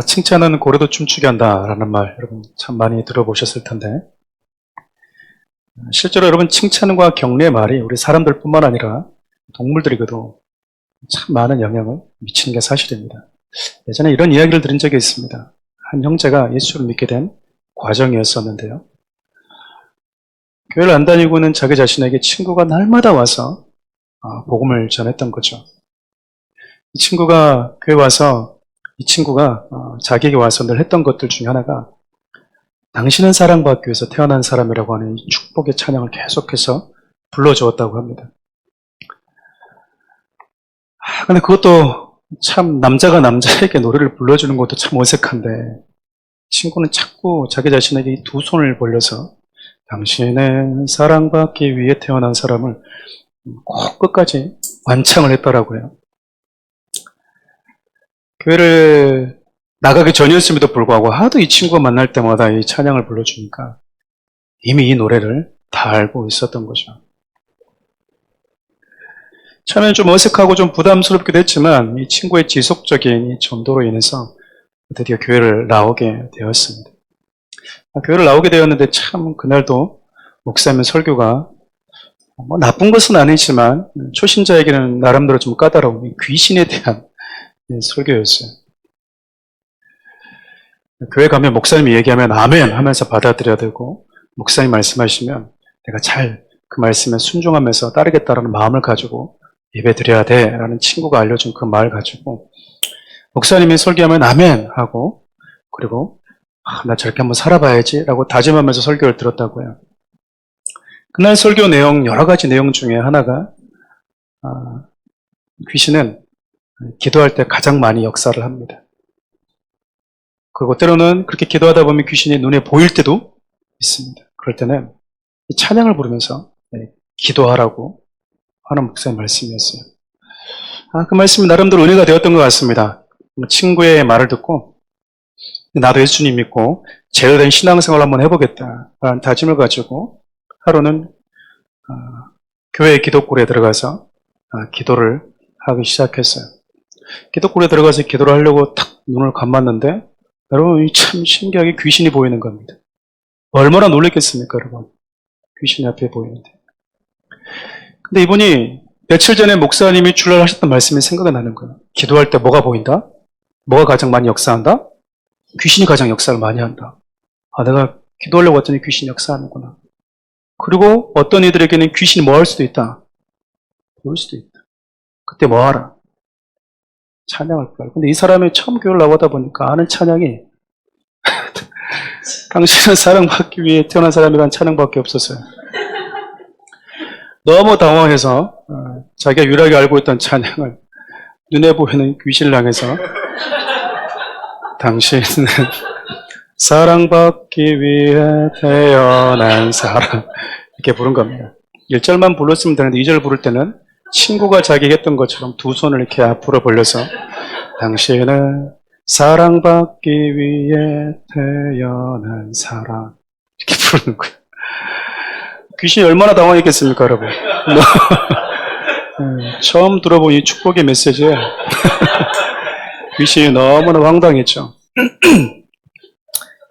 칭찬은 고래도 춤추게 한다라는 말 여러분 참 많이 들어보셨을 텐데 실제로 여러분 칭찬과 격려의 말이 우리 사람들뿐만 아니라 동물들에게도 참 많은 영향을 미치는 게 사실입니다. 예전에 이런 이야기를 들은 적이 있습니다. 한 형제가 예수를 믿게 된 과정이었었는데요. 교회를 안 다니고 있는 자기 자신에게 친구가 날마다 와서 복음을 전했던 거죠. 이 친구가 교회 와서 이 친구가 자기에게 와서 늘 했던 것들 중에 하나가 당신은 사랑받기 위해서 태어난 사람이라고 하는 이 축복의 찬양을 계속해서 불러주었다고 합니다. 근데 그것도 참 남자가 남자에게 노래를 불러주는 것도 참 어색한데 친구는 자꾸 자기 자신에게 두 손을 벌려서 당신은 사랑받기 위해 태어난 사람을 꼭 끝까지 완창을 했더라고요. 교회를 나가기 전이었음에도 불구하고 하도 이 친구가 만날 때마다 이 찬양을 불러주니까 이미 이 노래를 다 알고 있었던 거죠. 처음엔 좀 어색하고 좀 부담스럽기도 했지만 이 친구의 지속적인 이 전도로 인해서 드디어 교회를 나오게 되었습니다. 교회를 나오게 되었는데 참 그날도 목사님 설교가 뭐 나쁜 것은 아니지만 초신자에게는 나름대로 좀 까다로운 귀신에 대한 설교였어요. 교회 가면 목사님이 얘기하면 아멘 하면서 받아들여야 되고 목사님 말씀하시면 내가 잘 그 말씀에 순종하면서 따르겠다라는 마음을 가지고 예배 드려야 돼 라는 친구가 알려준 그 말을 가지고 목사님이 설교하면 아멘 하고 그리고 나 저렇게 한번 살아봐야지 라고 다짐하면서 설교를 들었다고요. 그날 설교 내용 여러 가지 내용 중에 하나가 귀신은 기도할 때 가장 많이 역사를 합니다. 그리고 때로는 그렇게 기도하다 보면 귀신이 눈에 보일 때도 있습니다. 그럴 때는 이 찬양을 부르면서 기도하라고 하는 목사의 말씀이었어요. 그 말씀이 나름대로 은혜가 되었던 것 같습니다. 친구의 말을 듣고 나도 예수님 믿고 제대로 된 신앙생활을 한번 해보겠다라는 다짐을 가지고 하루는 교회 기도골에 들어가서 기도를 하기 시작했어요. 기도골에 들어가서 기도를 하려고 탁 눈을 감았는데 여러분 참 신기하게 귀신이 보이는 겁니다. 얼마나 놀랬겠습니까 여러분. 귀신이 앞에 보이는데. 근데 이분이 며칠 전에 목사님이 출연하셨던 말씀이 생각이 나는 거예요. 기도할 때 뭐가 보인다? 뭐가 가장 많이 역사한다? 귀신이 가장 역사를 많이 한다. 내가 기도하려고 했더니 귀신이 역사하는구나. 그리고 어떤 이들에게는 귀신이 뭐 할 수도 있다. 보일 수도 있다. 그때 뭐 하라? 찬양을 부르라. 근데 이 사람이 처음 교회를 나오다 보니까 아는 찬양이 당신은 사랑받기 위해 태어난 사람이란 찬양밖에 없었어요. 너무 당황해서 자기가 유일하게 알고 있던 찬양을 눈에 보이는 귀신을 향해서 당신은 사랑받기 위해 태어난 사람 이렇게 부른 겁니다. 1절만 불렀으면 되는데 2절 부를 때는 친구가 자기가 했던 것처럼 두 손을 이렇게 앞으로 벌려서 당신은 사랑받기 위해 태어난 사람 이렇게 부르는 거예요. 귀신이 얼마나 당황했겠습니까 여러분. 처음 들어본 이 축복의 메시지에 귀신이 너무나 황당했죠.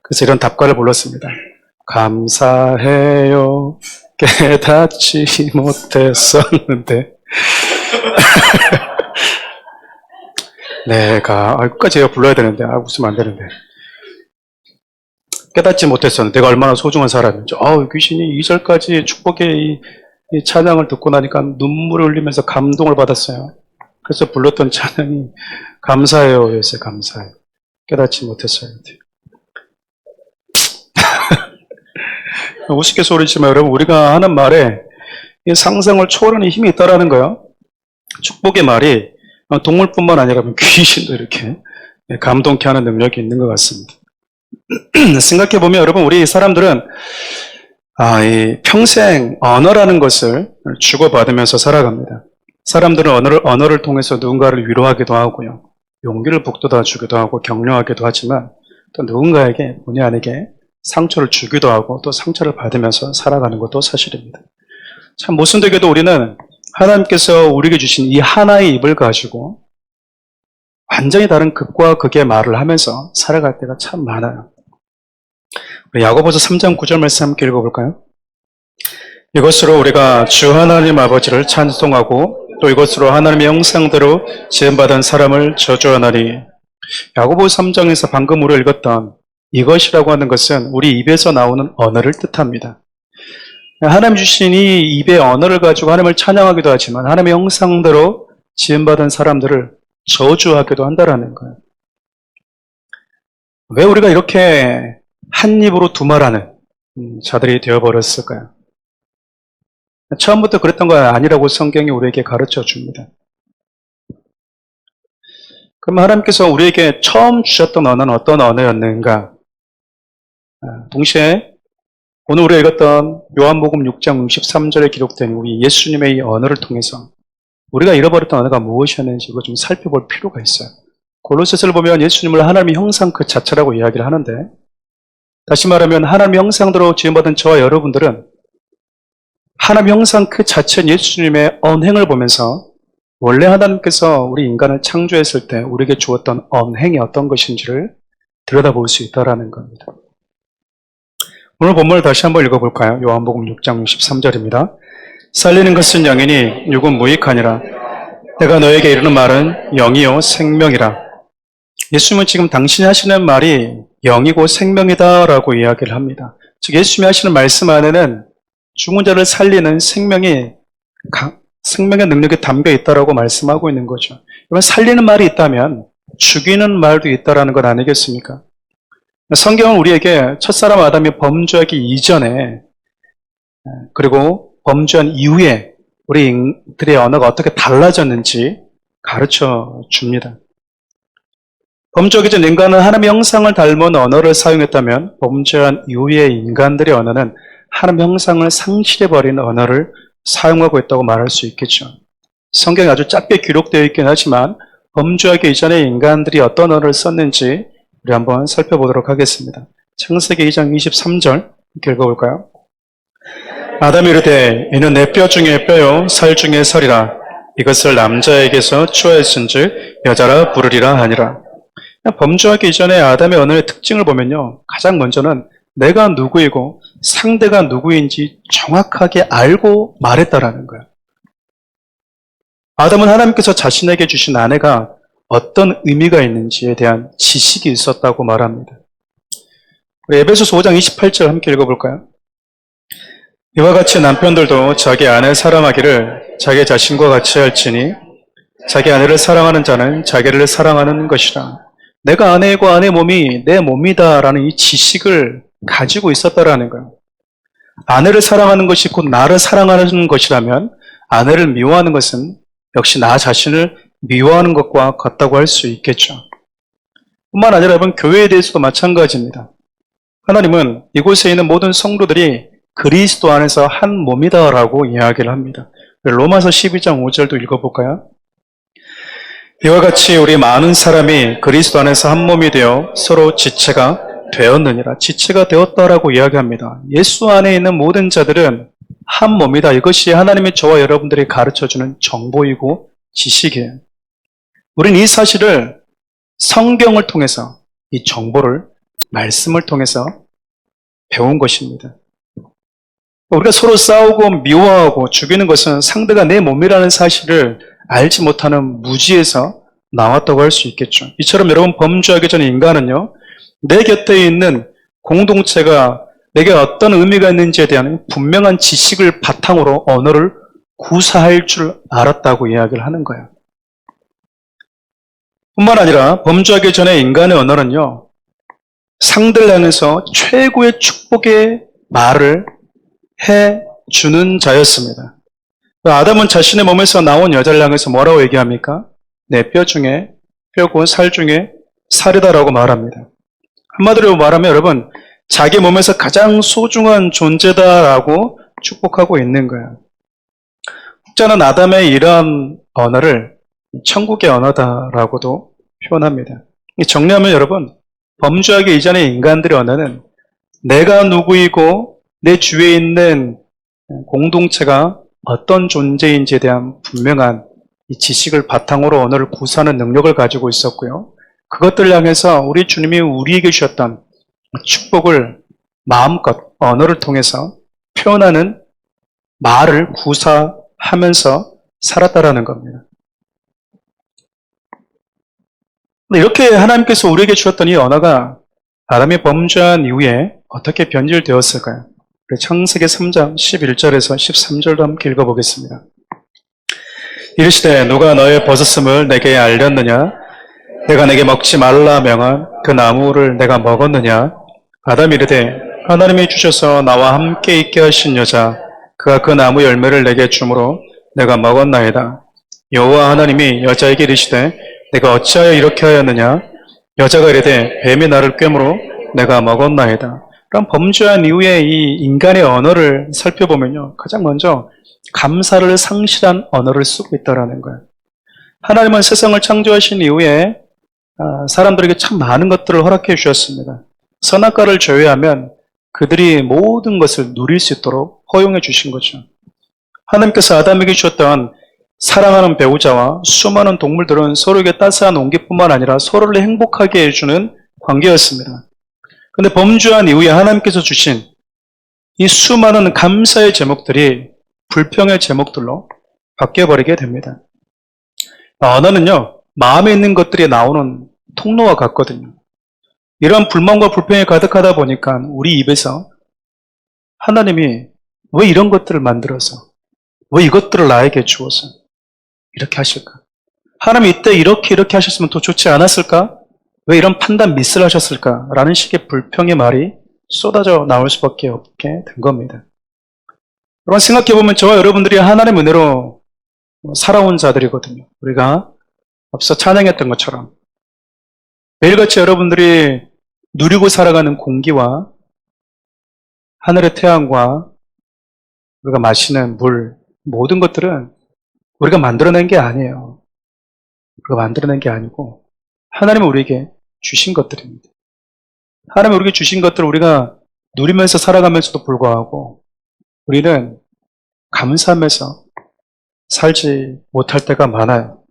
그래서 이런 답가를 불렀습니다. 감사해요 깨닫지 못했었는데 내가 끝까지 제가 불러야 되는데 웃으면 안 되는데 깨닫지 못했었는데 내가 얼마나 소중한 사람인지 귀신이 2절까지 축복의 이 찬양을 듣고 나니까 눈물을 흘리면서 감동을 받았어요. 그래서 불렀던 찬양이 감사해요 였어요. 감사해요 깨닫지 못했었는데 우습게 소리지만 여러분 우리가 하는 말에 이 상상을 초월하는 힘이 있다라는 거예요. 축복의 말이 동물뿐만 아니라 귀신도 이렇게 감동케 하는 능력이 있는 것 같습니다. 생각해보면 여러분 우리 사람들은 이 평생 언어라는 것을 주고받으면서 살아갑니다. 사람들은 언어를 통해서 누군가를 위로하기도 하고요. 용기를 북돋아주기도 하고 격려하기도 하지만 또 누군가에게 본의 아니게 상처를 주기도 하고 또 상처를 받으면서 살아가는 것도 사실입니다. 참 모순되게도 우리는 하나님께서 우리에게 주신 이 하나의 입을 가지고 완전히 다른 극과 극의 말을 하면서 살아갈 때가 참 많아요. 우리 야고보서 3장 9절 말씀 함께 읽어볼까요? 이것으로 우리가 주 하나님 아버지를 찬송하고 또 이것으로 하나님의 형상대로 지음받은 사람을 저주하나니. 야고보 3장에서 방금 우리가 읽었던 이것이라고 하는 것은 우리 입에서 나오는 언어를 뜻합니다. 하나님 주신 이 입의 언어를 가지고 하나님을 찬양하기도 하지만 하나님의 형상대로 지음받은 사람들을 저주하기도 한다라는 거예요. 왜 우리가 이렇게 한 입으로 두말하는 자들이 되어버렸을까요? 처음부터 그랬던 거 아니라고 성경이 우리에게 가르쳐 줍니다. 그럼 하나님께서 우리에게 처음 주셨던 언어는 어떤 언어였는가? 동시에 오늘 우리가 읽었던 요한복음 6장 63절에 기록된 우리 예수님의 이 언어를 통해서 우리가 잃어버렸던 언어가 무엇이었는지 이거 좀 살펴볼 필요가 있어요. 골로새서를 보면 예수님을 하나님의 형상 그 자체라고 이야기를 하는데, 다시 말하면 하나님의 형상대로 지음받은 저와 여러분들은 하나님의 형상 그 자체인 예수님의 언행을 보면서 원래 하나님께서 우리 인간을 창조했을 때 우리에게 주었던 언행이 어떤 것인지를 들여다볼 수 있다는 겁니다. 오늘 본문을 다시 한번 읽어볼까요? 요한복음 6장 63절입니다. 살리는 것은 영이니 육은 무익하니라. 내가 너에게 이르는 말은 영이요 생명이라. 예수님은 지금 당신이 하시는 말이 영이고 생명이다라고 이야기를 합니다. 즉 예수님이 하시는 말씀 안에는 죽은 자를 살리는 생명의 능력이 담겨 있다라고 말씀하고 있는 거죠. 여러분, 살리는 말이 있다면 죽이는 말도 있다라는 것 아니겠습니까? 성경은 우리에게 첫사람 아담이 범죄하기 이전에 그리고 범죄한 이후에 우리들의 언어가 어떻게 달라졌는지 가르쳐 줍니다. 범죄하기 전 인간은 하나님의 형상을 닮은 언어를 사용했다면 범죄한 이후의 인간들의 언어는 하나님의 형상을 상실해버린 언어를 사용하고 있다고 말할 수 있겠죠. 성경이 아주 짧게 기록되어 있긴 하지만 범죄하기 이전에 인간들이 어떤 언어를 썼는지 우리 한번 살펴보도록 하겠습니다. 창세기 2장 23절 이렇게 읽어볼까요? 아담이 이르되 이는 내 뼈 중에 뼈요 살 중에 살이라. 이것을 남자에게서 취하였은즉 여자라 부르리라 하니라. 범죄하기 이전에 아담의 언어의 특징을 보면요, 가장 먼저는 내가 누구이고 상대가 누구인지 정확하게 알고 말했다라는 거예요. 아담은 하나님께서 자신에게 주신 아내가 어떤 의미가 있는지에 대한 지식이 있었다고 말합니다. 우리 에베소서 5장 28절 함께 읽어볼까요? 이와 같이 남편들도 자기 아내를 사랑하기를 자기 자신과 같이 할지니 자기 아내를 사랑하는 자는 자기를 사랑하는 것이라. 내가 아내이고 아내 몸이 내 몸이다라는 이 지식을 가지고 있었다라는 거예요. 아내를 사랑하는 것이 곧 나를 사랑하는 것이라면 아내를 미워하는 것은 역시 나 자신을 미워하는 것과 같다고 할 수 있겠죠. 뿐만 아니라 여러분, 교회에 대해서도 마찬가지입니다. 하나님은 이곳에 있는 모든 성도들이 그리스도 안에서 한 몸이다라고 이야기를 합니다. 로마서 12장 5절도 읽어볼까요? 이와 같이 우리 많은 사람이 그리스도 안에서 한 몸이 되어 서로 지체가 되었느니라. 지체가 되었다라고 이야기합니다. 예수 안에 있는 모든 자들은 한 몸이다. 이것이 하나님이 저와 여러분들이 가르쳐주는 정보이고 지식이에요. 우리는 이 사실을 성경을 통해서, 이 정보를 말씀을 통해서 배운 것입니다. 우리가 서로 싸우고 미워하고 죽이는 것은 상대가 내 몸이라는 사실을 알지 못하는 무지에서 나왔다고 할 수 있겠죠. 이처럼 여러분, 범죄하기 전에 인간은요, 내 곁에 있는 공동체가 내게 어떤 의미가 있는지에 대한 분명한 지식을 바탕으로 언어를 구사할 줄 알았다고 이야기를 하는 거예요. 뿐만 아니라 범죄하기 전에 인간의 언어는요, 상대를 향해서 최고의 축복의 말을 해주는 자였습니다. 아담은 자신의 몸에서 나온 여자를 향해서 뭐라고 얘기합니까? 내 뼈 중에 뼈고 살 중에 살이다라고 말합니다. 한마디로 말하면 여러분, 자기 몸에서 가장 소중한 존재다라고 축복하고 있는 거예요. 혹자는 아담의 이러한 언어를 천국의 언어다라고도 표현합니다. 정리하면 여러분, 범죄하기 이전의 인간들의 언어는 내가 누구이고 내 주위에 있는 공동체가 어떤 존재인지에 대한 분명한 이 지식을 바탕으로 언어를 구사하는 능력을 가지고 있었고요. 그것들을 향해서 우리 주님이 우리에게 주셨던 축복을 마음껏 언어를 통해서 표현하는 말을 구사하면서 살았다라는 겁니다. 이렇게 하나님께서 우리에게 주셨던 이 언어가 아담이 범죄한 이후에 어떻게 변질되었을까요? 창세기 3장 11절에서 13절도 함께 읽어보겠습니다. 이르시되 누가 너의 벗었음을 내게 알렸느냐? 내가 내게 먹지 말라 명한 그 나무를 내가 먹었느냐? 아담이 이르되 하나님이 주셔서 나와 함께 있게 하신 여자 그가 그 나무 열매를 내게 주므로 내가 먹었나이다. 여호와 하나님이 여자에게 이르시되 내가 어찌하여 이렇게 하였느냐? 여자가 이르되 뱀이 나를 꿰므로 내가 먹었나이다. 그럼 범죄한 이후에 이 인간의 언어를 살펴보면요, 가장 먼저 감사를 상실한 언어를 쓰고 있다라는 거예요. 하나님은 세상을 창조하신 이후에 사람들에게 참 많은 것들을 허락해 주셨습니다. 선악과를 제외하면 그들이 모든 것을 누릴 수 있도록 허용해 주신 거죠. 하나님께서 아담에게 주셨던 사랑하는 배우자와 수많은 동물들은 서로에게 따스한 온기뿐만 아니라 서로를 행복하게 해주는 관계였습니다. 그런데 범죄한 이후에 하나님께서 주신 이 수많은 감사의 제목들이 불평의 제목들로 바뀌어버리게 됩니다. 언어는요, 마음에 있는 것들이 나오는 통로와 같거든요. 이런 불만과 불평이 가득하다 보니까 우리 입에서 하나님이 왜 이런 것들을 만들어서, 왜 이것들을 나에게 주어서 이렇게 하실까? 하나님 이때 이렇게 하셨으면 더 좋지 않았을까? 왜 이런 판단 미스를 하셨을까? 라는 식의 불평의 말이 쏟아져 나올 수밖에 없게 된 겁니다. 여러분 생각해보면 저와 여러분들이 하나님의 은혜로 살아온 자들이거든요. 우리가 앞서 찬양했던 것처럼 매일같이 여러분들이 누리고 살아가는 공기와 하늘의 태양과 우리가 마시는 물, 모든 것들은 우리가 만들어낸 게 아니에요. 우리가 만들어낸 게 아니고 하나님은 우리에게 주신 것들입니다. 하나님이 우리에게 주신 것들을 우리가 누리면서 살아가면서도 불구하고 우리는 감사하면서 살지 못할 때가 많아요.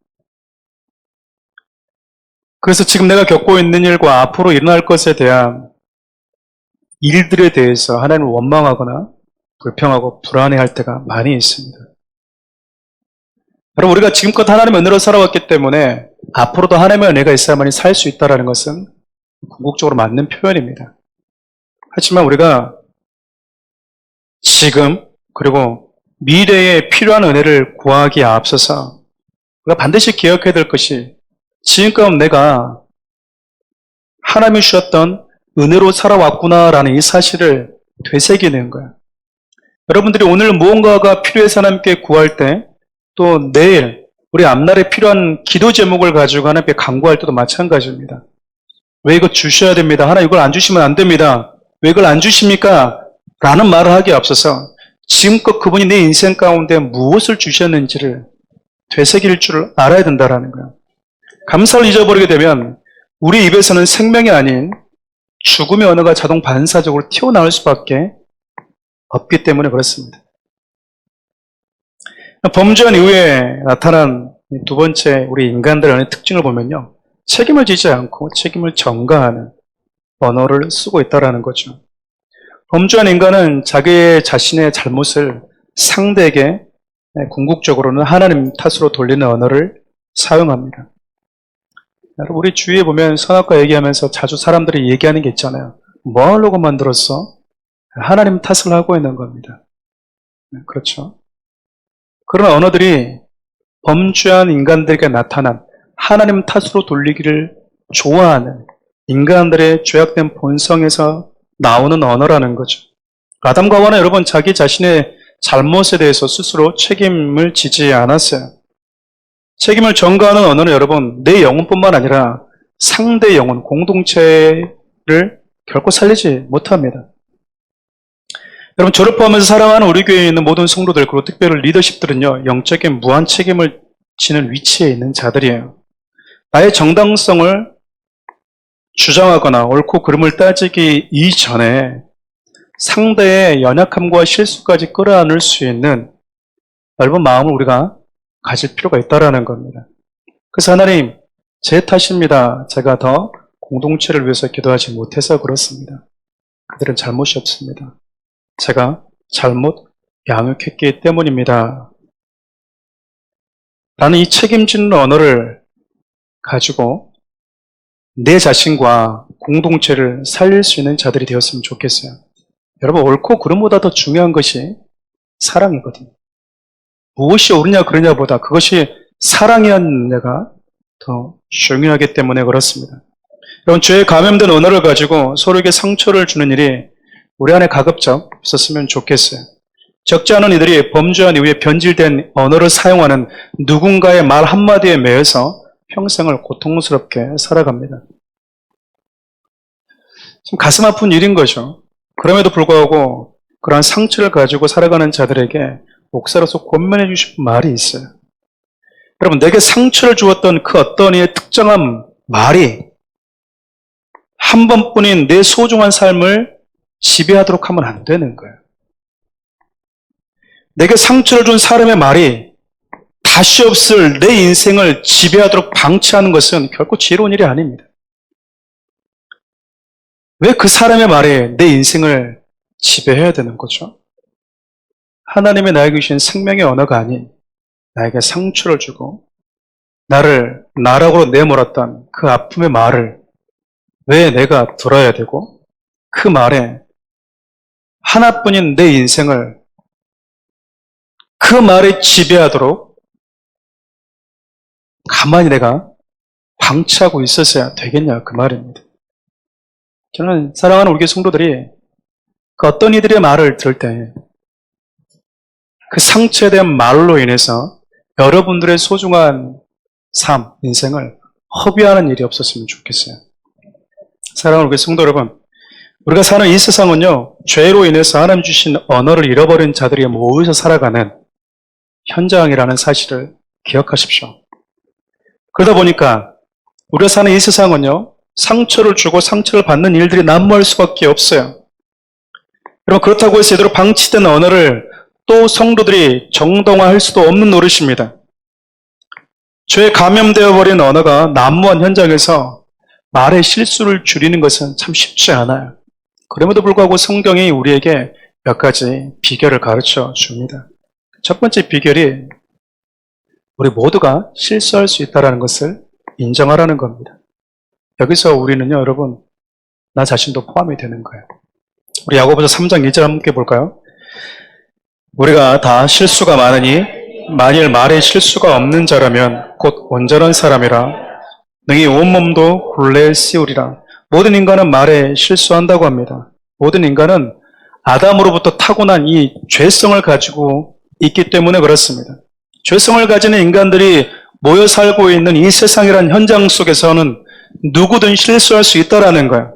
그래서 지금 내가 겪고 있는 일과 앞으로 일어날 것에 대한 일들에 대해서 하나님을 원망하거나 불평하고 불안해할 때가 많이 있습니다. 여러분 우리가 지금껏 하나님의 은혜로 살아왔기 때문에 앞으로도 하나님의 은혜가 있어야만이 살 수 있다는 것은 궁극적으로 맞는 표현입니다. 하지만 우리가 지금 그리고 미래에 필요한 은혜를 구하기에 앞서서 우리가 반드시 기억해야 될 것이 지금껏 내가 하나님이 주셨던 은혜로 살아왔구나라는 이 사실을 되새기는 거예요. 여러분들이 오늘 무언가가 필요해서 하나님께 구할 때 또 내일 우리 앞날에 필요한 기도 제목을 가지고 하나님께 간구할 때도 마찬가지입니다. 왜 이거 주셔야 됩니다. 하나님 이걸 안 주시면 안 됩니다. 왜 이걸 안 주십니까? 라는 말을 하기에 앞서서 지금껏 그분이 내 인생 가운데 무엇을 주셨는지를 되새길 줄 알아야 된다는 거예요. 감사를 잊어버리게 되면 우리 입에서는 생명이 아닌 죽음의 언어가 자동 반사적으로 튀어나올 수밖에 없기 때문에 그렇습니다. 범죄한 이후에 나타난 두 번째 우리 인간들의 특징을 보면요, 책임을 지지 않고 책임을 전가하는 언어를 쓰고 있다는 거죠. 범죄한 인간은 자기 자신의 잘못을 상대에게 궁극적으로는 하나님 탓으로 돌리는 언어를 사용합니다. 우리 주위에 보면 선악과 얘기하면서 자주 사람들이 얘기하는 게 있잖아요. 뭐 하려고 만들었어? 하나님 탓을 하고 있는 겁니다. 그렇죠. 그런 언어들이 범죄한 인간들에게 나타난 하나님 탓으로 돌리기를 좋아하는 인간들의 죄악된 본성에서 나오는 언어라는 거죠. 아담과 하와는 여러분 자기 자신의 잘못에 대해서 스스로 책임을 지지 않았어요. 책임을 전가하는 언어는 여러분 내 영혼뿐만 아니라 상대 영혼, 공동체를 결코 살리지 못합니다. 여러분 저를 포함해서 사랑하는 우리 교회에 있는 모든 성도들 그리고 특별히 리더십들은요, 영적인 무한 책임을 지는 위치에 있는 자들이에요. 나의 정당성을 주장하거나 옳고 그름을 따지기 이전에 상대의 연약함과 실수까지 끌어안을 수 있는 넓은 마음을 우리가 가질 필요가 있다라는 겁니다. 그래서 하나님, 제 탓입니다. 제가 더 공동체를 위해서 기도하지 못해서 그렇습니다. 그들은 잘못이 없습니다. 제가 잘못 양육했기 때문입니다. 라는 이 책임지는 언어를 가지고 내 자신과 공동체를 살릴 수 있는 자들이 되었으면 좋겠어요. 여러분, 옳고 그름보다 더 중요한 것이 사랑이거든요. 무엇이 옳으냐 그러냐보다 그것이 사랑이었느냐가 더 중요하기 때문에 그렇습니다. 여러분, 죄에 감염된 언어를 가지고 서로에게 상처를 주는 일이 우리 안에 가급적 없었으면 좋겠어요. 적지 않은 이들이 범죄한 이후에 변질된 언어를 사용하는 누군가의 말 한마디에 매여서 평생을 고통스럽게 살아갑니다. 좀 가슴 아픈 일인 거죠. 그럼에도 불구하고 그러한 상처를 가지고 살아가는 자들에게 목사로서 권면해 주신 말이 있어요. 여러분, 내게 상처를 주었던 그 어떤 이의 특정한 말이 한 번뿐인 내 소중한 삶을 지배하도록 하면 안 되는 거예요. 내게 상처를 준 사람의 말이 다시 없을 내 인생을 지배하도록 방치하는 것은 결코 지혜로운 일이 아닙니다. 왜 그 사람의 말이 내 인생을 지배해야 되는 거죠? 하나님의 나에게 주신 생명의 언어가 아닌 나에게 상처를 주고 나를 나락으로 내몰았던 그 아픔의 말을 왜 내가 들어야 되고 그 말에 하나뿐인 내 인생을 그 말에 지배하도록 가만히 내가 방치하고 있었어야 되겠냐 그 말입니다. 저는 사랑하는 우리 교회 성도들이 그 어떤 이들의 말을 들을 때 그 상처에 대한 말로 인해서 여러분들의 소중한 삶, 인생을 허비하는 일이 없었으면 좋겠어요. 사랑하는 우리 성도 여러분, 우리가 사는 이 세상은요, 죄로 인해서 하나님 주신 언어를 잃어버린 자들이 모여서 살아가는 현장이라는 사실을 기억하십시오. 그러다 보니까 우리가 사는 이 세상은요, 상처를 주고 상처를 받는 일들이 난무할 수밖에 없어요. 여러분, 그렇다고 해서 제대로 방치된 언어를 또 성도들이 정당화할 수도 없는 노릇입니다. 죄에 감염되어 버린 언어가 난무한 현장에서 말의 실수를 줄이는 것은 참 쉽지 않아요. 그럼에도 불구하고 성경이 우리에게 몇 가지 비결을 가르쳐 줍니다. 첫 번째 비결이 우리 모두가 실수할 수 있다는 것을 인정하라는 겁니다. 여기서 우리는요, 여러분, 나 자신도 포함이 되는 거예요. 우리 야고보서 3장 2절 함께 볼까요? 우리가 다 실수가 많으니 만일 말에 실수가 없는 자라면 곧 온전한 사람이라 능히 온몸도 굴레에 씌우리라. 모든 인간은 말에 실수한다고 합니다. 모든 인간은 아담으로부터 타고난 이 죄성을 가지고 있기 때문에 그렇습니다. 죄성을 가지는 인간들이 모여 살고 있는 이 세상이란 현장 속에서는 누구든 실수할 수 있다라는 거예요.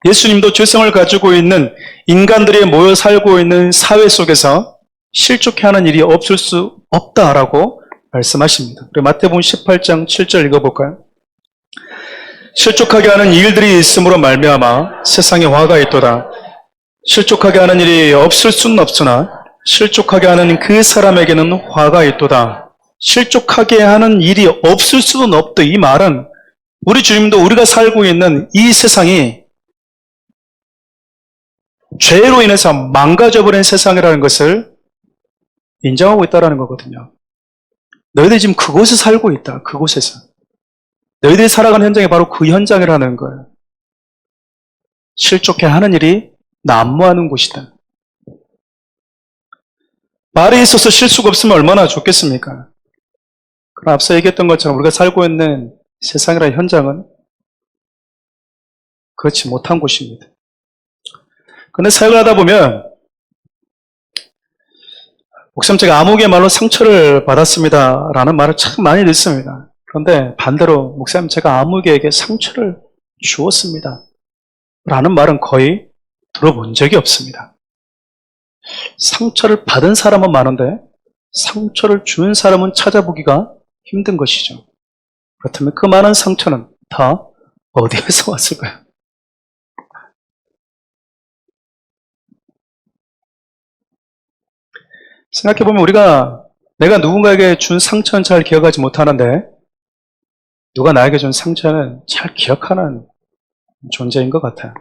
예수님도 죄성을 가지고 있는 인간들이 모여 살고 있는 사회 속에서 실족해 하는 일이 없을 수 없다라고 말씀하십니다. 우리 마태복음 18장 7절 읽어볼까요? 실족하게 하는 일들이 있음으로 말미암아 세상에 화가 있도다. 실족하게 하는 일이 없을 수는 없으나 실족하게 하는 그 사람에게는 화가 있도다. 실족하게 하는 일이 없을 수는 없다. 이 말은 우리 주님도 우리가 살고 있는 이 세상이 죄로 인해서 망가져버린 세상이라는 것을 인정하고 있다는 거거든요. 너희들이 지금 그곳에 살고 있다. 그곳에서. 너희들이 살아가는 현장이 바로 그 현장이라는 거예요. 실족해 하는 일이 난무하는 곳이다. 말에 있어서 실수가 없으면 얼마나 좋겠습니까? 그럼 앞서 얘기했던 것처럼 우리가 살고 있는 세상이라는 현장은 그렇지 못한 곳입니다. 그런데 사역을 하다 보면 목사님 제가 아무개 말로 상처를 받았습니다 라는 말을 참 많이 듣습니다. 그런데 반대로 목사님 제가 아무개에게 상처를 주었습니다 라는 말은 거의 들어본 적이 없습니다. 상처를 받은 사람은 많은데 상처를 준 사람은 찾아보기가 힘든 것이죠. 그렇다면 그 많은 상처는 다 어디에서 왔을까요? 생각해보면 우리가 내가 누군가에게 준 상처는 잘 기억하지 못하는데 누가 나에게 준 상처는 잘 기억하는 존재인 것 같아요.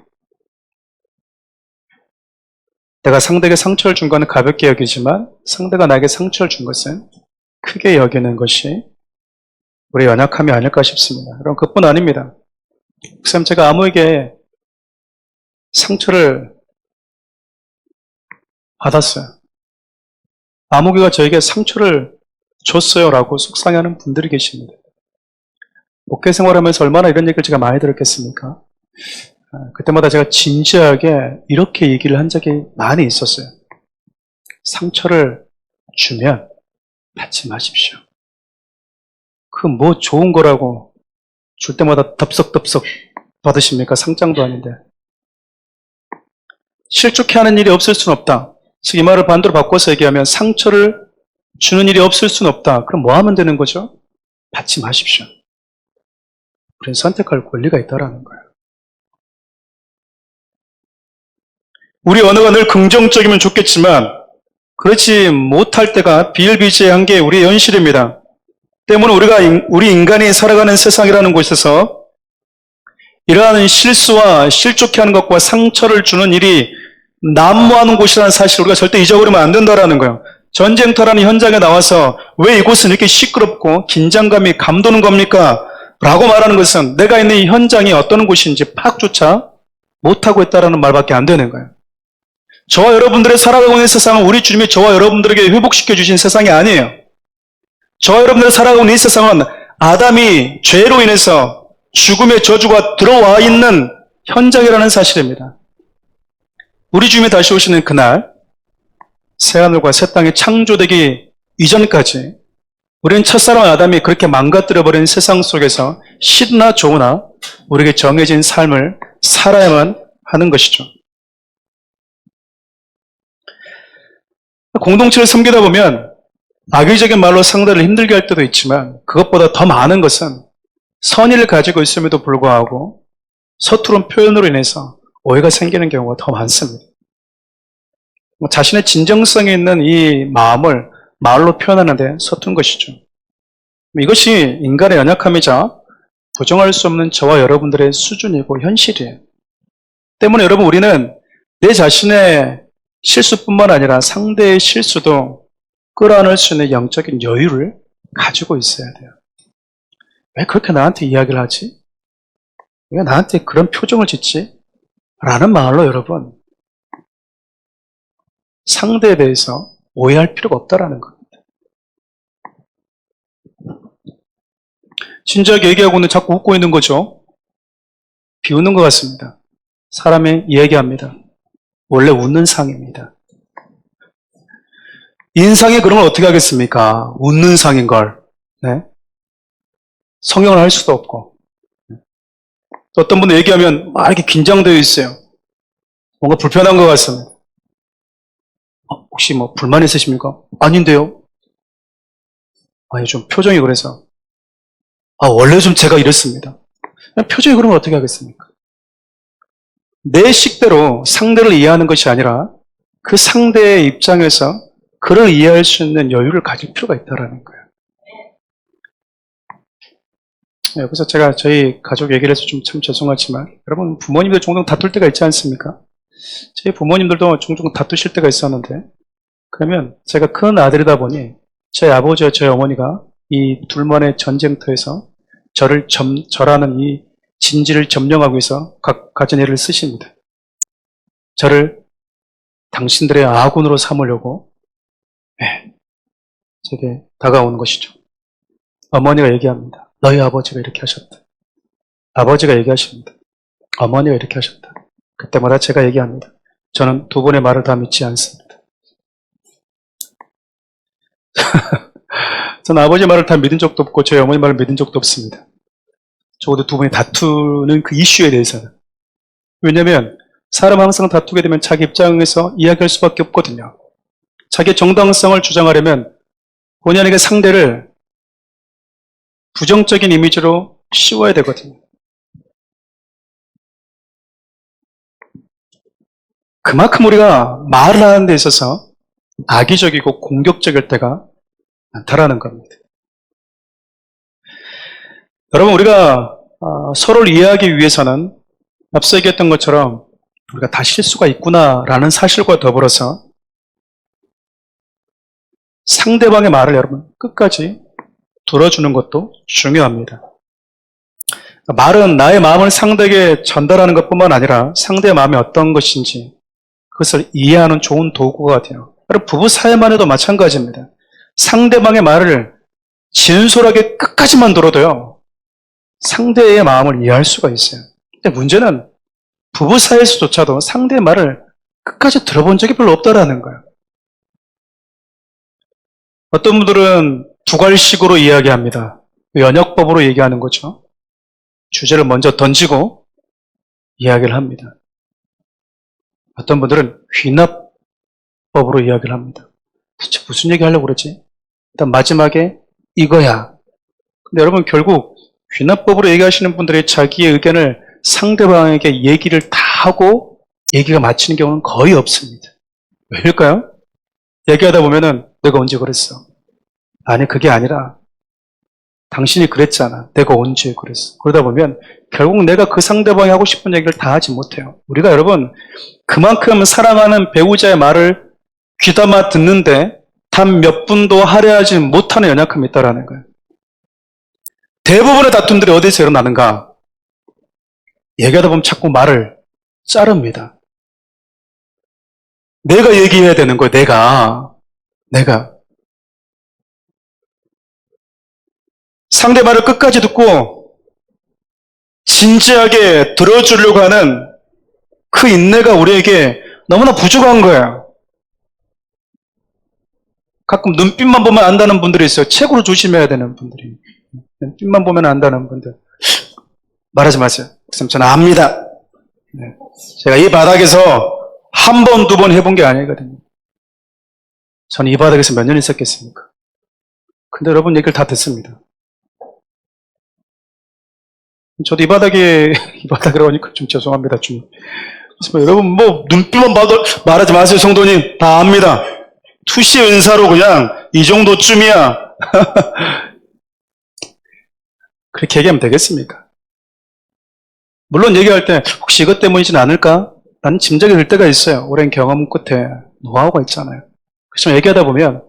내가 상대에게 상처를 준 것은 가볍게 여기지만 상대가 나에게 상처를 준 것은 크게 여기는 것이 우리의 연약함이 아닐까 싶습니다. 여러분, 그뿐 아닙니다. 목사님, 제가 아무에게 상처를 받았어요. 아무개가 저에게 상처를 줬어요 라고 속상해하는 분들이 계십니다. 목회 생활하면서 얼마나 이런 얘기를 제가 많이 들었겠습니까? 그때마다 제가 진지하게 이렇게 얘기를 한 적이 많이 있었어요. 상처를 주면 받지 마십시오. 그 뭐 좋은 거라고 줄 때마다 덥석덥석 받으십니까? 상장도 아닌데. 실족해 하는 일이 없을 수는 없다. 즉 이 말을 반대로 바꿔서 얘기하면 상처를 주는 일이 없을 수는 없다. 그럼 뭐 하면 되는 거죠? 받지 마십시오. 우리는 선택할 권리가 있다는 거예요. 우리 언어가 늘 긍정적이면 좋겠지만 그렇지 못할 때가 비일비재한 게 우리의 현실입니다. 때문에 우리 인간이 살아가는 세상이라는 곳에서 이러한 실수와 실족해하는 것과 상처를 주는 일이 난무하는 곳이라는 사실을 우리가 절대 잊어버리면 안 된다는 거예요. 전쟁터라는 현장에 나와서 왜 이곳은 이렇게 시끄럽고 긴장감이 감도는 겁니까? 라고 말하는 것은 내가 있는 이 현장이 어떤 곳인지 파악조차 못하고 있다는 말밖에 안 되는 거예요. 저와 여러분들의 살아가고 있는 세상은 우리 주님이 저와 여러분들에게 회복시켜 주신 세상이 아니에요. 저와 여러분들이 살아가고 있는 이 세상은 아담이 죄로 인해서 죽음의 저주가 들어와 있는 현장이라는 사실입니다. 우리 주님이 다시 오시는 그날 새하늘과 새 땅이 창조되기 이전까지 우리는 첫사랑 아담이 그렇게 망가뜨려버린 세상 속에서 싫으나 좋으나 우리에게 정해진 삶을 살아야만 하는 것이죠. 공동체를 섬기다 보면 악의적인 말로 상대를 힘들게 할 때도 있지만 그것보다 더 많은 것은 선의를 가지고 있음에도 불구하고 서투른 표현으로 인해서 오해가 생기는 경우가 더 많습니다. 자신의 진정성이 있는 이 마음을 말로 표현하는데 서툰 것이죠. 이것이 인간의 연약함이자 부정할 수 없는 저와 여러분들의 수준이고 현실이에요. 때문에 여러분 우리는 내 자신의 실수뿐만 아니라 상대의 실수도 끌어안을 수 있는 영적인 여유를 가지고 있어야 돼요. 왜 그렇게 나한테 이야기를 하지? 왜 나한테 그런 표정을 짓지? 라는 말로 여러분 상대에 대해서 오해할 필요가 없다라는 겁니다. 진지하게 얘기하고는 자꾸 웃고 있는 거죠. 비웃는 것 같습니다. 사람이 이야기합니다. 원래 웃는 상입니다. 인상이 그런 걸 어떻게 하겠습니까? 웃는 상인 걸. 네? 성형을 할 수도 없고. 또 어떤 분은 얘기하면 막 이렇게 긴장되어 있어요. 뭔가 불편한 것 같습니다. 혹시 뭐 불만 있으십니까? 아닌데요. 아니 좀 표정이 그래서. 원래 좀 제가 이랬습니다. 표정이 그러면 어떻게 하겠습니까? 내 식대로 상대를 이해하는 것이 아니라 그 상대의 입장에서 그를 이해할 수 있는 여유를 가질 필요가 있다는 거예요. 여기서 제가 저희 가족 얘기를 해서 좀 참 죄송하지만 여러분 부모님들 종종 다툴 때가 있지 않습니까? 저희 부모님들도 종종 다투실 때가 있었는데 그러면 제가 큰 아들이다 보니 저희 아버지와 저희 어머니가 이 둘만의 전쟁터에서 저라는 이 진지를 점령하기 위해서 각 가정예를 쓰십니다. 저를 당신들의 아군으로 삼으려고 제게 다가오는 것이죠. 어머니가 얘기합니다. 너희 아버지가 이렇게 하셨다. 아버지가 얘기하십니다. 어머니가 이렇게 하셨다. 그때마다 제가 얘기합니다. 저는 두 분의 말을 다 믿지 않습니다. 저는 아버지 말을 다 믿은 적도 없고 저희 어머니 말을 믿은 적도 없습니다. 적어도 두 분이 다투는 그 이슈에 대해서는. 왜냐하면 사람은 항상 다투게 되면 자기 입장에서 이야기할 수밖에 없거든요. 자기의 정당성을 주장하려면 본인에게 상대를 부정적인 이미지로 씌워야 되거든요. 그만큼 우리가 말을 하는 데 있어서 악의적이고 공격적일 때가 않다라는 겁니다. 여러분, 우리가 서로를 이해하기 위해서는 앞서 얘기했던 것처럼 우리가 다 실수가 있구나라는 사실과 더불어서 상대방의 말을 여러분 끝까지 들어주는 것도 중요합니다. 말은 나의 마음을 상대에게 전달하는 것뿐만 아니라 상대의 마음이 어떤 것인지 그것을 이해하는 좋은 도구가 돼요. 여러분, 부부 사이만 해도 마찬가지입니다. 상대방의 말을 진솔하게 끝까지만 들어도요, 상대의 마음을 이해할 수가 있어요. 근데 문제는 부부 사이에서조차도 상대의 말을 끝까지 들어본 적이 별로 없다라는 거예요. 어떤 분들은 두괄식으로 이야기합니다. 연역법으로 얘기하는 거죠. 주제를 먼저 던지고 이야기를 합니다. 어떤 분들은 귀납법으로 이야기를 합니다. 도대체 무슨 얘기 하려고 그러지? 일단 마지막에 이거야. 근데 여러분, 결국 귀납법으로 얘기하시는 분들이 자기의 의견을 상대방에게 얘기를 다 하고 얘기가 마치는 경우는 거의 없습니다. 왜일까요? 얘기하다 보면은 내가 언제 그랬어? 아니, 그게 아니라 당신이 그랬잖아. 내가 언제 그랬어? 그러다 보면 결국 내가 그 상대방이 하고 싶은 얘기를 다 하지 못해요. 우리가 여러분, 그만큼 사랑하는 배우자의 말을 귀담아 듣는데 단 몇 분도 할애하지 못하는 연약함이 있다는 거예요. 대부분의 다툼들이 어디서 일어나는가? 얘기하다 보면 자꾸 말을 자릅니다. 내가 얘기해야 되는 거예요. 내가. 상대 말을 끝까지 듣고 진지하게 들어주려고 하는 그 인내가 우리에게 너무나 부족한 거예요. 가끔 눈빛만 보면 안다는 분들이 있어요. 책으로 조심해야 되는 분들이. 눈빛만 보면 안다는 분들. 말하지 마세요. 목사님, 저는 압니다. 제가 이 바닥에서 한 번, 두 번 해본 게 아니거든요. 저는 이 바닥에서 몇 년 있었겠습니까? 근데 여러분 얘기를 다 듣습니다. 저도 이 바닥이라고 하니까 좀 죄송합니다, 주님. 여러분, 눈빛만 봐도 말하지 마세요, 성도님. 다 압니다. 투시 은사로 그냥 이 정도쯤이야. 그렇게 얘기하면 되겠습니까? 물론 얘기할 때 혹시 이것 때문이진 않을까? 라는 짐작이 들 때가 있어요. 오랜 경험 끝에 노하우가 있잖아요. 그래서 얘기하다 보면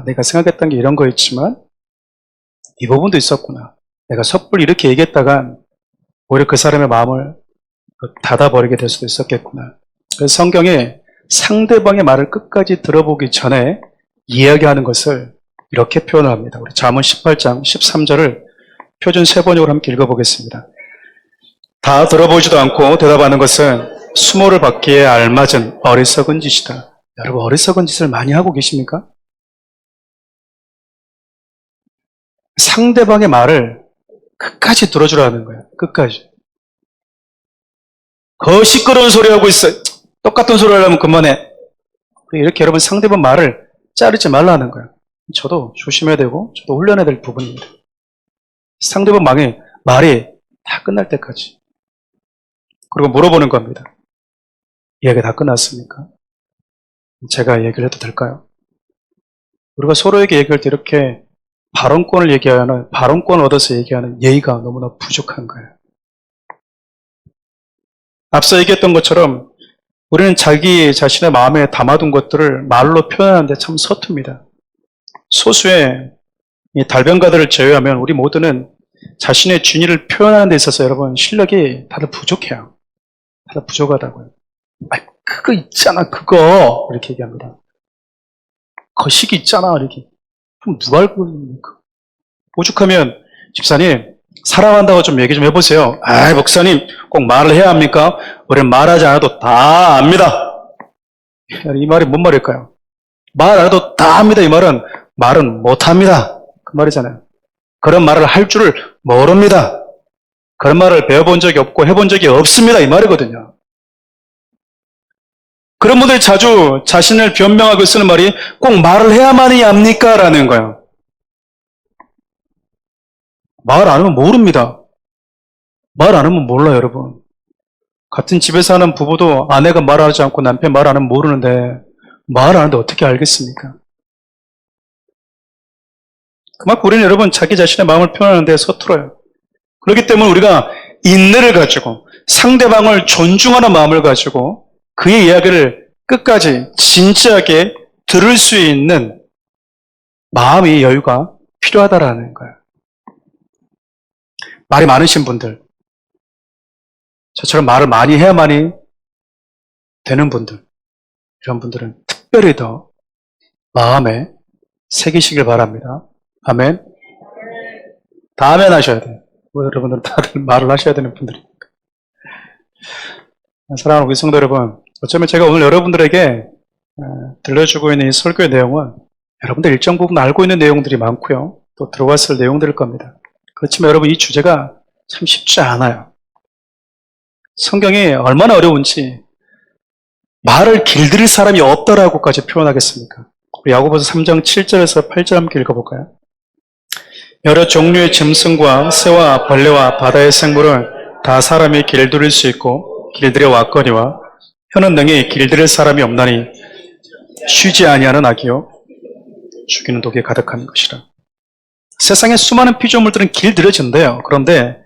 내가 생각했던 게 이런 거였지만 이 부분도 있었구나. 내가 섣불리 이렇게 얘기했다간 오히려 그 사람의 마음을 닫아버리게 될 수도 있었겠구나. 그래서 성경에 상대방의 말을 끝까지 들어보기 전에 이야기하는 것을 이렇게 표현을 합니다. 우리 잠언 18장 13절을 표준 세번역으로 함께 읽어보겠습니다. 다 들어보지도 않고 대답하는 것은 수모를 받기에 알맞은 어리석은 짓이다. 여러분, 어리석은 짓을 많이 하고 계십니까? 상대방의 말을 끝까지 들어주라는 거예요. 끝까지. 시끄러운 소리 하고 있어. 똑같은 소리 하려면 그만해. 이렇게 여러분 상대방 말을 자르지 말라는 거예요. 저도 조심해야 되고 저도 훈련해야 될 부분입니다. 상대방 말이 다 끝날 때까지. 그리고 물어보는 겁니다. 이야기 다 끝났습니까? 제가 얘기를 해도 될까요? 우리가 서로에게 얘기할 때 이렇게 발언권을 얻어서 얘기하는 예의가 너무나 부족한 거예요. 앞서 얘기했던 것처럼 우리는 자기 자신의 마음에 담아둔 것들을 말로 표현하는데 참 서툽니다. 소수의 이 달변가들을 제외하면 우리 모두는 자신의 진위를 표현하는 데 있어서 여러분 실력이 다들 부족해요. 다들 부족하다고요. 그거 있잖아, 그거. 이렇게 얘기합니다. 거시기 있잖아, 이렇게. 그럼 누가 알고 있습니까? 오죽하면, 집사님, 사랑한다고 좀 얘기 좀 해보세요. 목사님, 꼭 말을 해야 합니까? 우리는 말하지 않아도 다 압니다. 이 말이 뭔 말일까요? 말 안 해도 다 압니다. 이 말은 못 합니다. 그 말이잖아요. 그런 말을 할 줄을 모릅니다. 그런 말을 배워본 적이 없고 해본 적이 없습니다. 이 말이거든요. 그런 분들이 자주 자신을 변명하고 쓰는 말이 꼭 말을 해야만이 압니까? 라는 거예요. 말 안 하면 모릅니다. 말 안 하면 몰라요, 여러분. 같은 집에 사는 부부도 아내가 말하지 않고 남편 말 안 하면 모르는데 말 안 하는데 어떻게 알겠습니까? 그만큼 우리는 여러분 자기 자신의 마음을 표현하는 데 서툴어요. 그렇기 때문에 우리가 인내를 가지고 상대방을 존중하는 마음을 가지고 그의 이야기를 끝까지 진지하게 들을 수 있는 마음의 여유가 필요하다라는 거예요. 말이 많으신 분들, 저처럼 말을 많이 해야만이 되는 분들, 이런 분들은 특별히 더 마음에 새기시길 바랍니다. 아멘. 다 아멘 하셔야 돼요. 여러분들은 다들 말을 하셔야 되는 분들이니까. 사랑하는 우리 성도 여러분, 어쩌면 제가 오늘 여러분들에게 들려주고 있는 이 설교의 내용은 여러분들 일정 부분 알고 있는 내용들이 많고요. 또 들어왔을 내용들일 겁니다. 그렇지만 여러분 이 주제가 참 쉽지 않아요. 성경이 얼마나 어려운지 말을 길들일 사람이 없다라고까지 표현하겠습니까? 우리 야고보서 3장 7절에서 8절 함께 읽어볼까요? 여러 종류의 짐승과 새와 벌레와 바다의 생물을 다 사람이 길들일 수 있고 길들여 왔거니와 혀는 능히 길들일 사람이 없나니 쉬지 아니하는 악이요 죽이는 독이 가득한 것이라. 세상의 수많은 피조물들은 길들여진대요. 그런데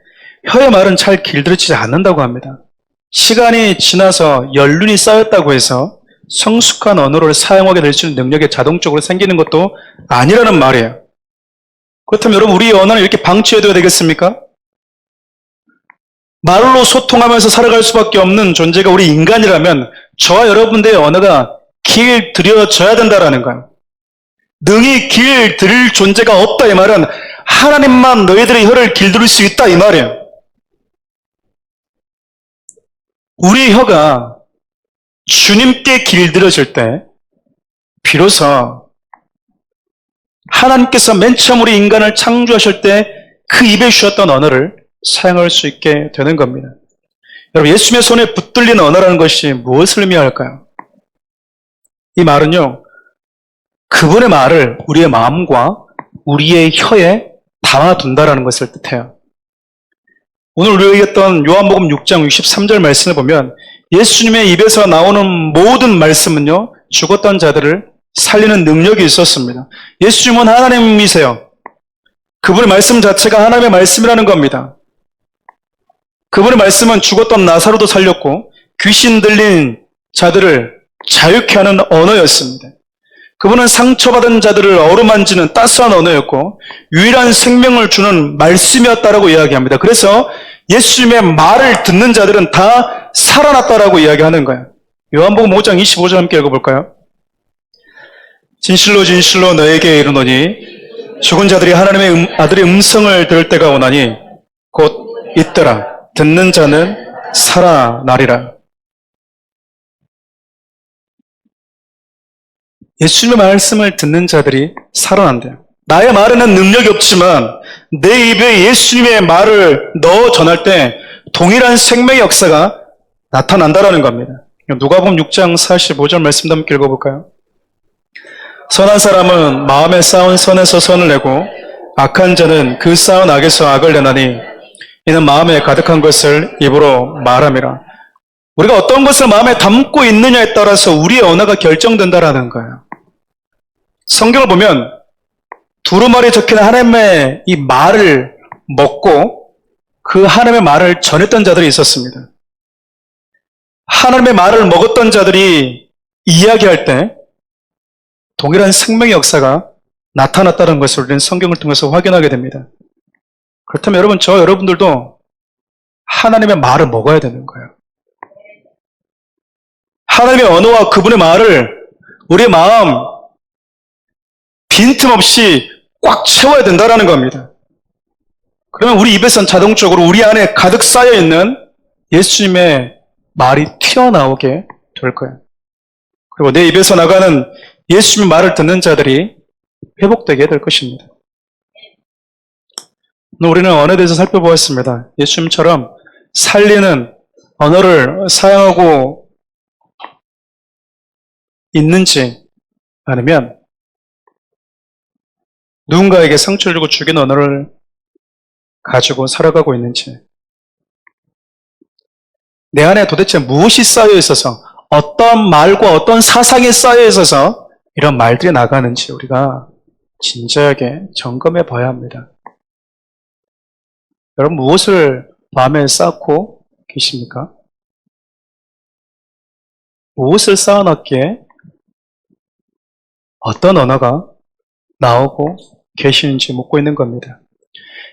혀의 말은 잘 길들여지지 않는다고 합니다. 시간이 지나서 연륜이 쌓였다고 해서 성숙한 언어를 사용하게 될 수 있는 능력이 자동적으로 생기는 것도 아니라는 말이에요. 그렇다면 여러분 우리의 언어는 이렇게 방치해둬야 되겠습니까? 말로 소통하면서 살아갈 수밖에 없는 존재가 우리 인간이라면 저와 여러분들의 언어가 길들여져야 된다라는 거예요. 능히 길들일 존재가 없다 이 말은 하나님만 너희들의 혀를 길들일 수 있다 이 말이에요. 우리의 혀가 주님께 길들여질 때 비로소 하나님께서 맨 처음 우리 인간을 창조하실 때 그 입에 주셨던 언어를 사용할 수 있게 되는 겁니다. 여러분 예수님의 손에 붙들린 언어라는 것이 무엇을 의미할까요? 이 말은요, 그분의 말을 우리의 마음과 우리의 혀에 담아둔다라는 것을 뜻해요. 오늘 우리가 읽었던 요한복음 6장 63절 말씀을 보면 예수님의 입에서 나오는 모든 말씀은요, 죽었던 자들을 살리는 능력이 있었습니다. 예수님은 하나님이세요. 그분의 말씀 자체가 하나님의 말씀이라는 겁니다. 그분의 말씀은 죽었던 나사로도 살렸고 귀신 들린 자들을 자유케 하는 언어였습니다. 그분은 상처받은 자들을 어루만지는 따스한 언어였고 유일한 생명을 주는 말씀이었다라고 이야기합니다. 그래서 예수님의 말을 듣는 자들은 다 살아났다라고 이야기하는 거예요. 요한복음 5장 25절 함께 읽어볼까요? 진실로 진실로 너에게 이르노니 죽은 자들이 하나님의 아들의 음성을 들을 때가 오나니 곧 있더라. 듣는 자는 살아나리라. 예수님의 말씀을 듣는 자들이 살아난대요. 나의 말에는 능력이 없지만 내 입에 예수님의 말을 넣어 전할 때 동일한 생명의 역사가 나타난다라는 겁니다. 누가복음 6장 45절 말씀도 함께 읽어볼까요? 선한 사람은 마음에 쌓은 선에서 선을 내고 악한 자는 그 쌓은 악에서 악을 내나니 이는 마음에 가득한 것을 입으로 말함이라. 우리가 어떤 것을 마음에 담고 있느냐에 따라서 우리의 언어가 결정된다라는 거예요. 성경을 보면 두루마리에 적힌 하나님의 이 말을 먹고 그 하나님의 말을 전했던 자들이 있었습니다. 하나님의 말을 먹었던 자들이 이야기할 때 동일한 생명의 역사가 나타났다는 것을 우리는 성경을 통해서 확인하게 됩니다. 그렇다면 여러분, 여러분들도 하나님의 말을 먹어야 되는 거예요. 하나님의 언어와 그분의 말을 우리의 마음 빈틈없이 꽉 채워야 된다는 겁니다. 그러면 우리 입에선 자동적으로 우리 안에 가득 쌓여있는 예수님의 말이 튀어나오게 될 거예요. 그리고 내 입에서 나가는 예수님의 말을 듣는 자들이 회복되게 될 것입니다. 오늘 우리는 언어에 대해서 살펴보았습니다. 예수님처럼 살리는 언어를 사용하고 있는지 아니면 누군가에게 상처를 주고 죽인 언어를 가지고 살아가고 있는지, 내 안에 도대체 무엇이 쌓여 있어서 어떤 말과 어떤 사상이 쌓여 있어서 이런 말들이 나가는지 우리가 진지하게 점검해 봐야 합니다. 여러분 무엇을 마음에 쌓고 계십니까? 무엇을 쌓아놨기에 어떤 언어가 나오고 계시는지 묻고 있는 겁니다.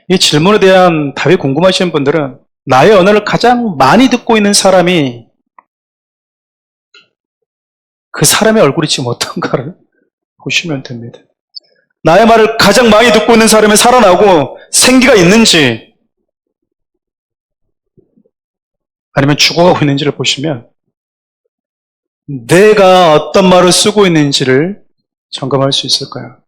이 질문에 대한 답이 궁금하신 분들은 나의 언어를 가장 많이 듣고 있는 사람이 그 사람의 얼굴이 지금 어떤가를 보시면 됩니다. 나의 말을 가장 많이 듣고 있는 사람이 살아나고 생기가 있는지 아니면 죽어가고 있는지를 보시면 내가 어떤 말을 쓰고 있는지를 점검할 수 있을까요?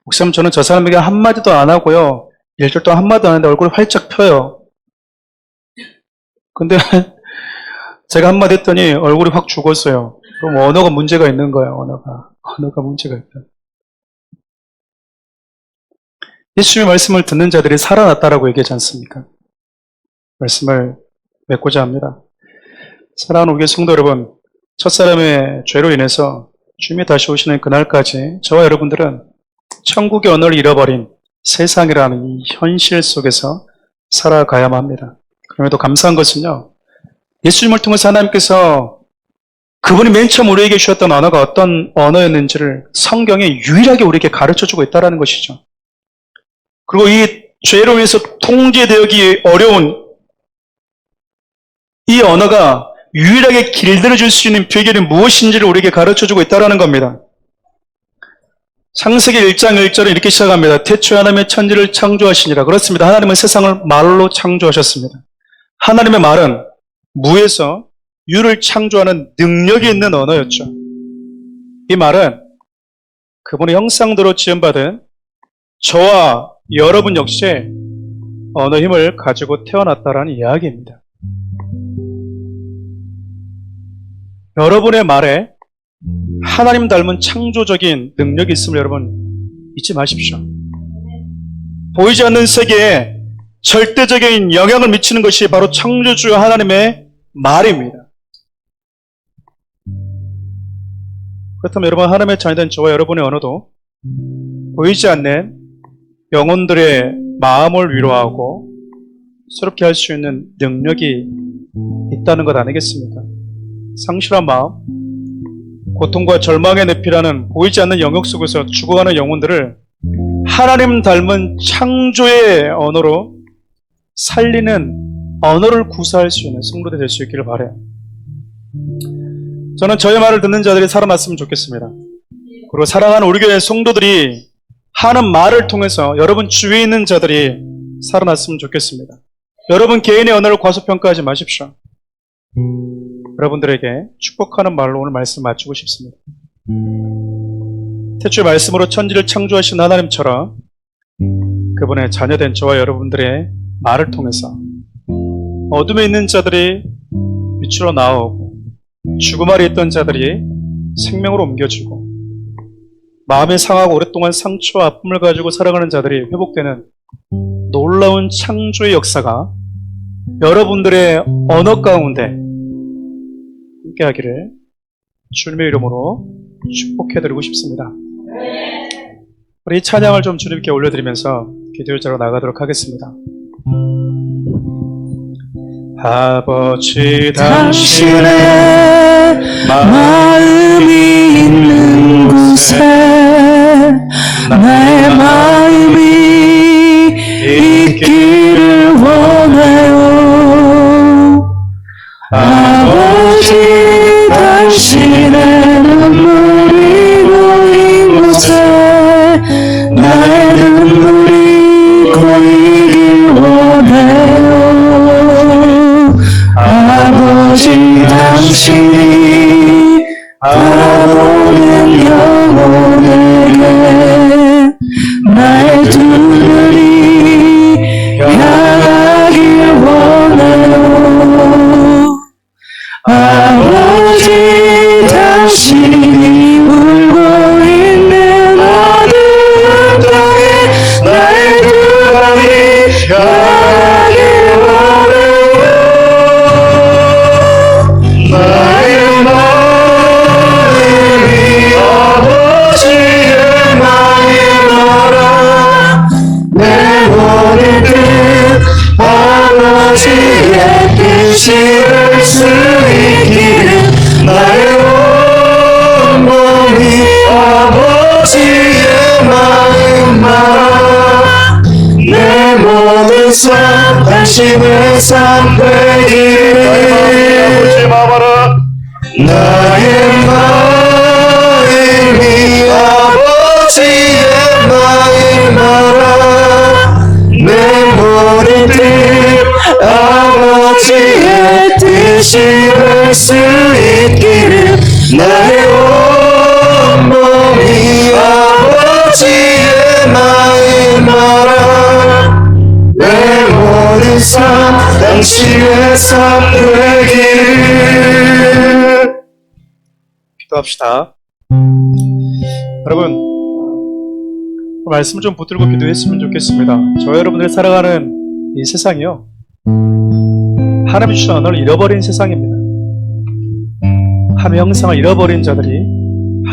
목사님, 저는 저 사람에게 한마디도 안 하고요. 일주일 동안 한마디도 안 하는데 얼굴이 활짝 펴요. 근데 제가 한마디 했더니 얼굴이 확 죽었어요. 그럼 언어가 문제가 있는 거예요, 언어가 문제가 있다. 예수님의 말씀을 듣는 자들이 살아났다라고 얘기하지 않습니까? 말씀을 맺고자 합니다. 사랑하는 우리 성도 여러분, 첫사람의 죄로 인해서 주님이 다시 오시는 그날까지 저와 여러분들은 천국의 언어를 잃어버린 세상이라는 이 현실 속에서 살아가야만 합니다. 그럼에도 감사한 것은요, 예수님을 통해서 하나님께서 그분이 맨 처음 우리에게 주셨던 언어가 어떤 언어였는지를 성경에 유일하게 우리에게 가르쳐주고 있다는 것이죠. 그리고 이 죄로 인해서 통제되기 어려운 이 언어가 유일하게 길들여줄 수 있는 비결이 무엇인지를 우리에게 가르쳐주고 있다는 겁니다. 창세기 1장 1절은 이렇게 시작합니다. 태초에 하나님의 천지를 창조하시니라. 그렇습니다. 하나님은 세상을 말로 창조하셨습니다. 하나님의 말은 무에서 유를 창조하는 능력이 있는 언어였죠. 이 말은 그분의 형상대로 지음받은 저와 여러분 역시 언어 힘을 가지고 태어났다라는 이야기입니다. 여러분의 말에 하나님 닮은 창조적인 능력이 있음을 여러분 잊지 마십시오. 보이지 않는 세계에 절대적인 영향을 미치는 것이 바로 창조주 하나님의 말입니다. 그렇다면 여러분, 하나님의 자녀된 저와 여러분의 언어도 보이지 않는 영혼들의 마음을 위로하고 새롭게 할 수 있는 능력이 있다는 것 아니겠습니까? 상실한 마음, 고통과 절망의 늪이라는 보이지 않는 영역 속에서 죽어가는 영혼들을 하나님 닮은 창조의 언어로 살리는 언어를 구사할 수 있는 성도들이 될 수 있기를 바라요. 저는 저의 말을 듣는 자들이 살아났으면 좋겠습니다. 그리고 사랑하는 우리 교회 성도들이 하는 말을 통해서 여러분 주위에 있는 자들이 살아났으면 좋겠습니다. 여러분 개인의 언어를 과소평가하지 마십시오. 여러분들에게 축복하는 말로 오늘 말씀 마치고 싶습니다. 태초의 말씀으로 천지를 창조하신 하나님처럼 그분의 자녀된 저와 여러분들의 말을 통해서 어둠에 있는 자들이 빛으로 나오고 죽음 아래 있던 자들이 생명으로 옮겨지고 마음이 상하고 오랫동안 상처와 아픔을 가지고 살아가는 자들이 회복되는 놀라운 창조의 역사가 여러분들의 언어 가운데 함께하기를 주님의 이름으로 축복해드리고 싶습니다. 우리 이 찬양을 좀 주님께 올려드리면서 기도의 자로 나가도록 하겠습니다. 아버지, 당신의 마음이 있는 곳에 내 마음이 있기를 원해요. 아버지, 당신의 눈물이 고인 곳에 나의 눈물이 고이길 원해요. 아버지, 당신이 바라보는 영혼에게 나의 두 눈이 향하길 원해요. 아버지, 당신이 울고 있는 어두운 땅에 나의 두 마음이 향하길 원해요. 나의 마음이 아버지 뜻이 될 수 있기를 나의 온몸이 아버지의 마음만 내 모든 삶 당신의 삶 되기를 아버지의 마음하라 나의 마음이 아버지의 마음하라 내 모든 뜻 아버지의 뜻이 될 수 있기를 나의 온몸이 아버지의 마음하라 내 모든 삶 당신의 삶 되기를 기도합시다. 여러분, 말씀을 좀 붙들고 기도했으면 좋겠습니다. 저와 여러분들이 살아가는 이 세상이요, 하나님이 주신 언어를 잃어버린 세상입니다. 하나님의 형상을 잃어버린 자들이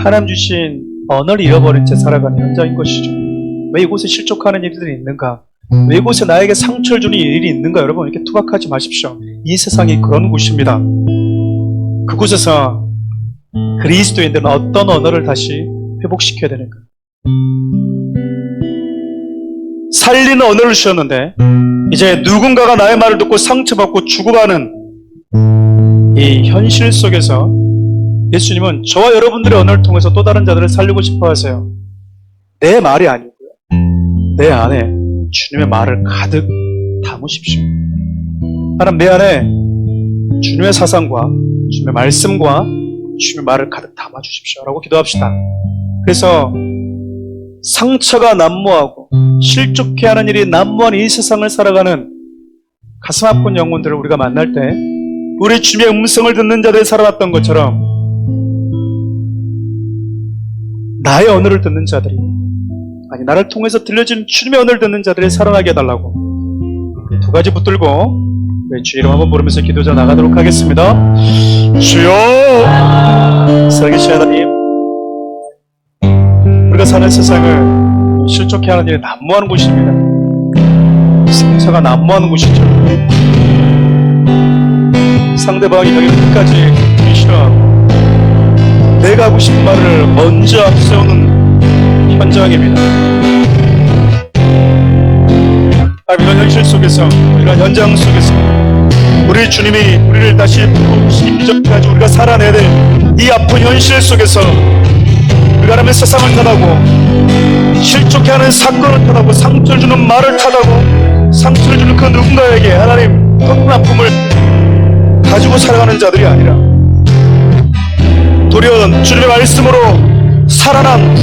하나님 주신 언어를 잃어버린 채 살아가는 현장인 것이죠. 왜 이곳에 실족하는 일들이 있는가? 왜 이곳에 나에게 상처를 주는 일이 있는가? 여러분, 이렇게 투박하지 마십시오. 이 세상이 그런 곳입니다. 그곳에서 그리스도인들은 어떤 언어를 다시 회복시켜야 되는가? 살리는 언어를 주셨는데 이제 누군가가 나의 말을 듣고 상처받고 죽어가는 이 현실 속에서 예수님은 저와 여러분들의 언어를 통해서 또 다른 자들을 살리고 싶어 하세요. 내 말이 아니고요, 내 안에 주님의 말을 가득 담으십시오. 하나님, 내 안에 주님의 사상과 주님의 말씀과 주님의 말을 가득 담아주십시오 라고 기도합시다. 그래서 상처가 난무하고 실족해하는 일이 난무한 이 세상을 살아가는 가슴 아픈 영혼들을 우리가 만날 때 우리 주님의 음성을 듣는 자들이 살아났던 것처럼 나의 언어를 듣는 자들이, 아니 나를 통해서 들려진 주님의 언어를 듣는 자들이 살아나게 해달라고 두 가지 붙들고 주 이름 한번 부르면서 기도자 나가도록 하겠습니다. 주여, 살아계신 하나님, 우리가 사는 세상을 실족해하는 일이 난무하는 곳입니다. 상처가 난무하는 곳이죠. 상대방이 여기를 끝까지 싫어하고 내가 하고 싶은 말을 먼저 앞세우는 현장입니다. 이런 현실 속에서, 이런 현장 속에서 우리 주님이 우리를 다시 부르시기 전까지 우리가 살아내야 될 이 아픈 현실 속에서 우리가 하나님의 세상을 탓하고 실족해하는 사건을 탓하고 상처를 주는 말을 탓하고 상처를 주는 그 누군가에게 하나님 큰 아픔을 가지고 살아가는 자들이 아니라 도리어 주님의 말씀으로 살아난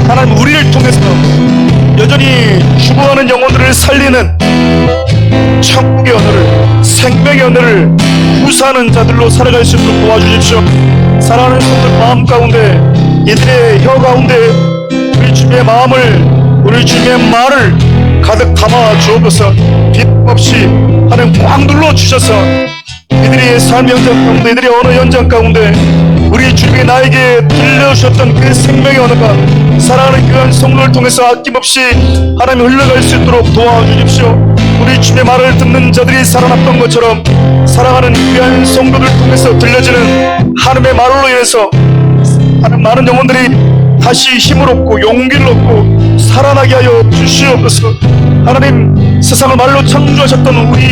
하나님 우리를 통해서 여전히 죽어가는 영혼들을 살리는 천국의 언어를, 생명의 언어를 구사하는 자들로 살아갈 수 있도록 도와주십시오. 사랑하는 성들 마음 가운데, 이들의 혀 가운데 우리 주님의 마음을, 우리 주님의 말을 가득 담아 주옵소서. 빈없이 하나님 꽉 눌러 주셔서 이들의 삶 현장 가운데, 이들의 언어 현장 가운데 우리 주님이 나에게 들려주셨던 그 생명의 언어가 사랑하는 귀한 성도를 통해서 아낌없이 하나님 흘러갈 수 있도록 도와주십시오. 우리 주님의 말을 듣는 자들이 살아났던 것처럼 사랑하는 귀한 성도들 통해서 들려지는 하나님의 말로 인해서 많은 영혼들이 다시 힘을 얻고 용기를 얻고 살아나게 하여 주시옵소서. 하나님, 세상을 말로 창조하셨던 우리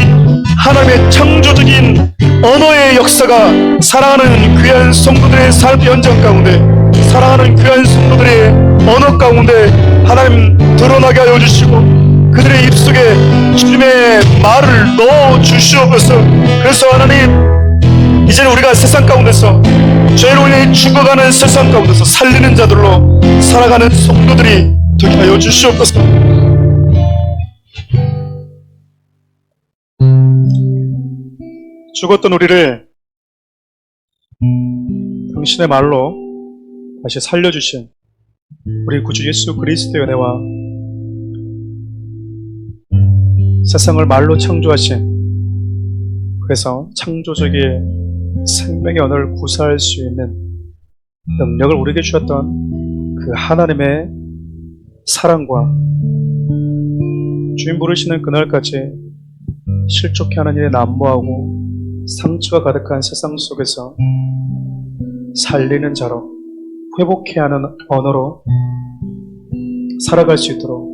하나님의 창조적인 언어의 역사가 사랑하는 귀한 성도들의 삶 현장 가운데, 사랑하는 귀한 성도들의 언어 가운데 하나님 드러나게 하여 주시고 그들의 입속에 주님의 말을 넣어 주시옵소서. 그래서 하나님, 이제는 우리가 세상 가운데서 죄로 인해 죽어가는 세상 가운데서 살리는 자들로 살아가는 성도들이 되게 하여 주시옵소서. 죽었던 우리를 당신의 말로 다시 살려주신 우리 구주 예수 그리스도의 은혜와 세상을 말로 창조하신, 그래서 창조적인 생명의 언어를 구사할 수 있는 능력을 우리에게 주셨던 그 하나님의 사랑과 주님 부르시는 그날까지 실족해하는 일에 난무하고 상처가 가득한 세상 속에서 살리는 자로 회복해야 하는 언어로 살아갈 수 있도록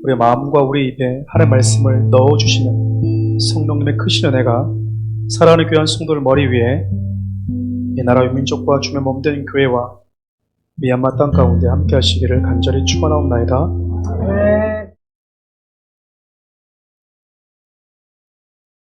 우리 마음과 우리 입에 하나님의 말씀을 넣어주시는 성령님의 크신 은혜가 사랑하는 귀한 성도들 머리 위에 이 나라의 민족과 주의 몸된 교회와 미얀마 땅 가운데 함께 하시기를 간절히 축원하옵나이다.